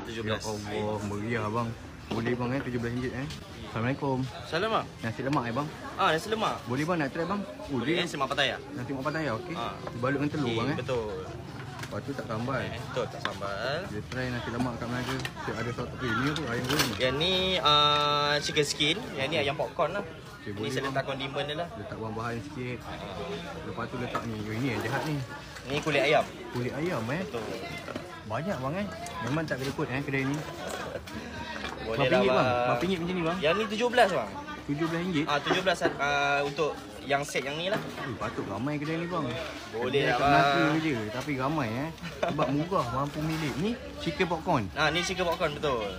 17. Ya Allah, meriah bang. Boleh bang RM17 Assalamualaikum. Salam bang. Nasi lemak bang. Nasi lemak. Boleh bang nak try bang? Boleh nasi lemak Pattaya. Nasi lemak Pattaya okey. Balut dengan telur bang Betul. Lepas tu tak sambal. Betul, tak sambal. Dia try nasi lemak kat Melaka. Dia ada satu ni tu ayam goreng. Yang ni chicken skin, yang ni ayam popcorn lah. Okay, Ni saya letak kondimen dia lah. Letak bahan-bahan sikit. Lepas tu letak ni. Ini yang jahat ni. Ni kulit ayam. Kulit ayam Betul. Banyak bang Memang tak kena kot kedai ni. Boleh berapa lah ringgit bang. Berapa ringgit macam ni bang? Yang ni 17 bang. RM17? 17 untuk yang set yang ni lah. Patut ramai kedai ni bang. Boleh lah bang. Melaka bang. je tapi ramai Sebab murah mampu milik. Ni chicken popcorn. Ni chicken popcorn betul.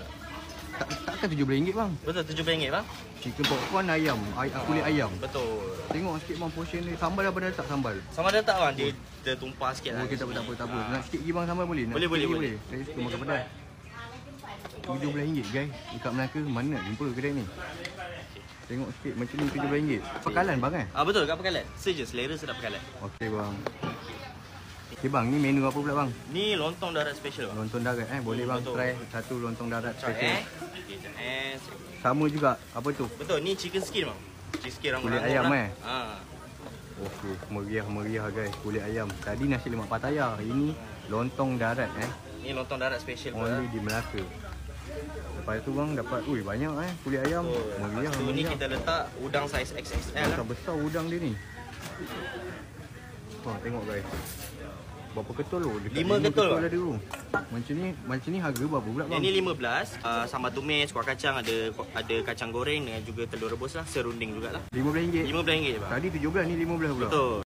Takkan RM17 bang? Betul, RM17 bang. Chicken popcorn ayam, kulit ayam. Betul. Tengok sikit bang portion ni. Sambal apa dah letak sambal? Sama ada tak bang? Dia tertumpah sikit lah. Kita tak apa. Nak sikit lagi bang sambal boleh? Boleh. Saya suka makan pedas. RM17 guys. Dekat Melaka mana nak jumpa kedai ni? Tengok sikit macam ni RM17. Pekalan bang Betul, kat Pekalan. Seja selera sedap Pekalan. Okey bang. Okey bang, ni menu apa pula bang? Ni lontong darat special bang. Lontong darat boleh bang betul. try satu lontong darat special. Okey, Sama juga apa tu? betul, ni chicken skin bang. Chicken skin orang Kulit ayam lah. Okey, meriah guys kulit ayam. Tadi nasi lemak Pattaya, ini lontong darat Ni lontong darat special pula. Only di Melaka. Lepas tu bang dapat banyak kulit ayam. Meriah. Tu ni kita letak udang saiz XXL lah. Besar udang dia ni. Wah, tengok guys. Berapa ketul tu? 5 ketul ada tu. Macam ni harga berapa pula bang? Yang ni 15, sambal tumis, kuah kacang, ada kacang goreng dengan juga telur rebus lah, serunding jugalah. RM15. RM15 bang. Tadi 17 ni 15 pula. Betul.